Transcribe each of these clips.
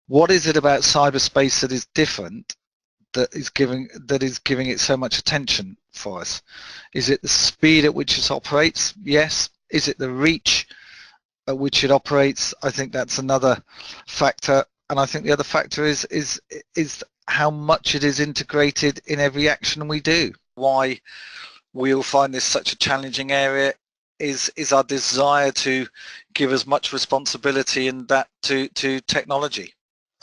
What is it about cyberspace that is different, that is giving it so much attention for us? Is it the speed at which it operates? Yes. Is it the reach at which it operates? I think that's another factor, and I think the other factor is how much it is integrated in every action we do. Why we all find this such a challenging area is our desire to give as much responsibility in that to technology,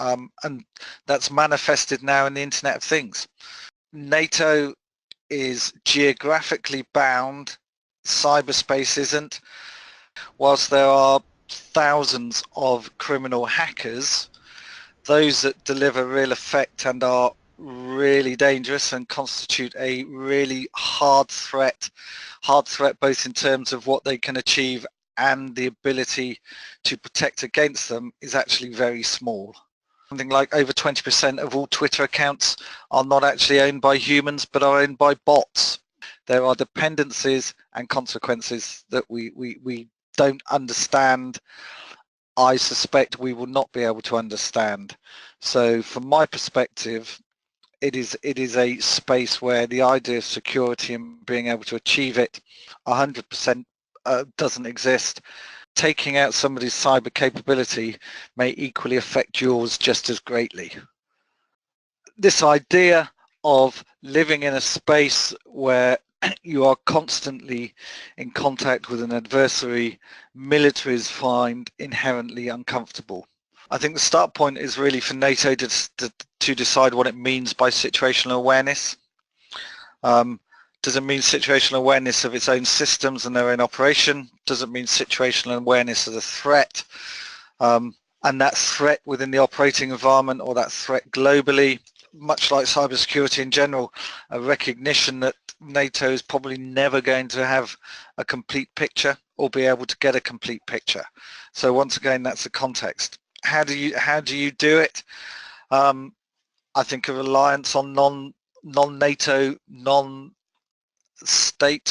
and that's manifested now in the Internet of Things. NATO is geographically bound, cyberspace isn't. Whilst there are thousands of criminal hackers, those that deliver real effect and are really dangerous and constitute a really hard threat both in terms of what they can achieve and the ability to protect against them, is actually very small. Something like over 20% of all Twitter accounts are not actually owned by humans but are owned by bots. There are dependencies and consequences that we don't understand. I suspect we will not be able to understand. So from my perspective, it is a space where the idea of security and being able to achieve it 100% doesn't exist. Taking out somebody's cyber capability may equally affect yours just as greatly. This idea of living in a space where you are constantly in contact with an adversary, militaries find inherently uncomfortable. I think the start point is really for NATO to decide what it means by situational awareness. Does it mean situational awareness of its own systems and their own operation? Does it mean situational awareness of the threat, and that threat within the operating environment, or that threat globally? Much like cybersecurity in general, a recognition that NATO is probably never going to have a complete picture or be able to get a complete picture. So once again, that's the context. How do you do it? I think a reliance on non-NATO, non-state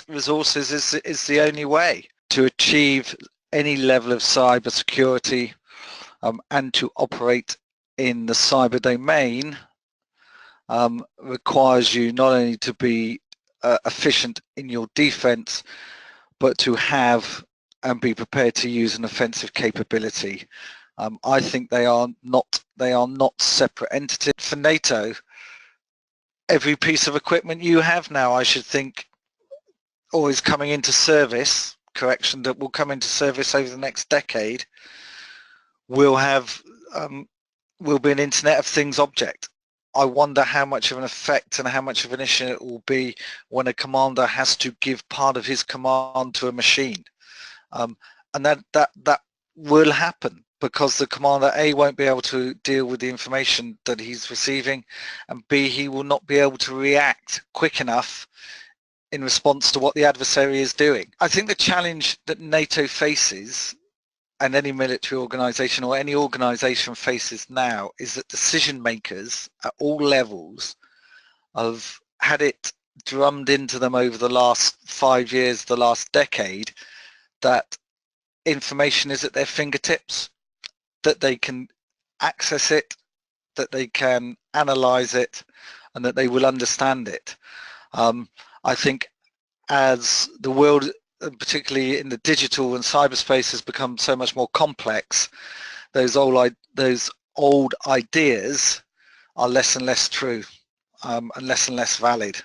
resources is the only way to achieve any level of cyber security, and to operate in the cyber domain. Requires you not only to be efficient in your defense, but to have and be prepared to use an offensive capability. I think they are not separate entities. For NATO, every piece of equipment you have now, I should think, or is coming into service, correction, that will come into service over the next decade, will be an Internet of Things object. I wonder how much of an effect and how much of an issue it will be when a commander has to give part of his command to a machine, and that will happen because the commander A won't be able to deal with the information that he's receiving, and B, he will not be able to react quick enough in response to what the adversary is doing. I think the challenge that NATO faces, and any military organization or any organization faces now, is that decision makers at all levels have had it drummed into them over the last 5 years, the last decade, that information is at their fingertips, that they can access it, that they can analyze it, and that they will understand it. I think as the world, particularly in the digital and cyberspace, has become so much more complex, those old ideas are less and less true, and less valid.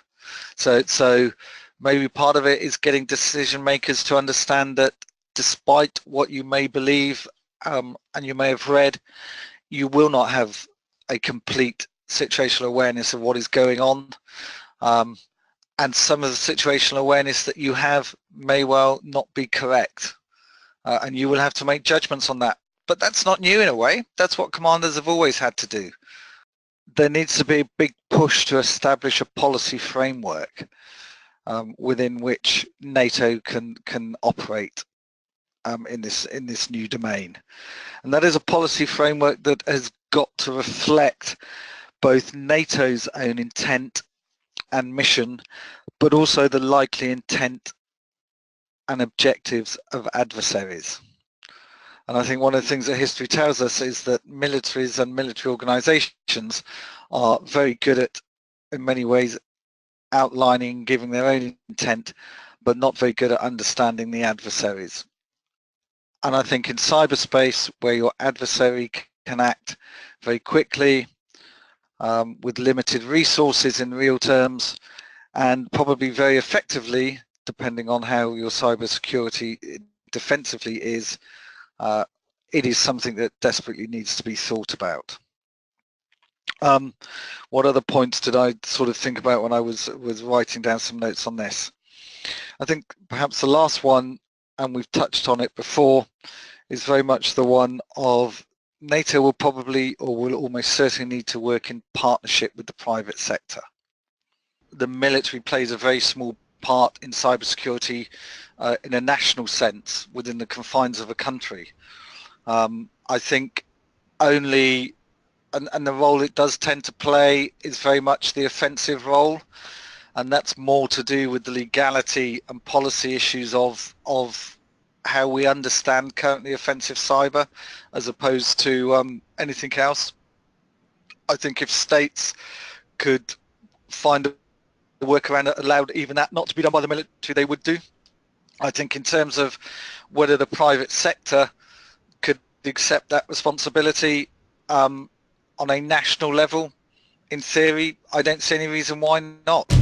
So maybe part of it is getting decision makers to understand that despite what you may believe, and you may have read, you will not have a complete situational awareness of what is going on. And some of the situational awareness that you have may well not be correct, and you will have to make judgments on that. But that's not new in a way. That's what commanders have always had to do. There needs to be a big push to establish a policy framework within which NATO can operate in this new domain, and that is a policy framework that has got to reflect both NATO's own intent and mission, but also the likely intent and objectives of adversaries. And I think one of the things that history tells us is that militaries and military organizations are very good at, in many ways, outlining, giving their own intent, but not very good at understanding the adversaries. And I think in cyberspace, where your adversary can act very quickly, with limited resources in real terms, and probably very effectively, depending on how your cybersecurity defensively is, it is something that desperately needs to be thought about. What other points did I sort of think about when I was writing down some notes on this? I think perhaps the last one, and we've touched on it before, is very much the one of NATO will probably, or will almost certainly need to work in partnership with the private sector. The military plays a very small part in cybersecurity in a national sense within the confines of a country. I think only, and the role it does tend to play is very much the offensive role, and that's more to do with the legality and policy issues of how we understand currently offensive cyber as opposed to anything else. I think if states could find a workaround that allowed even that not to be done by the military, they would do. I think in terms of whether the private sector could accept that responsibility on a national level, in theory, I don't see any reason why not.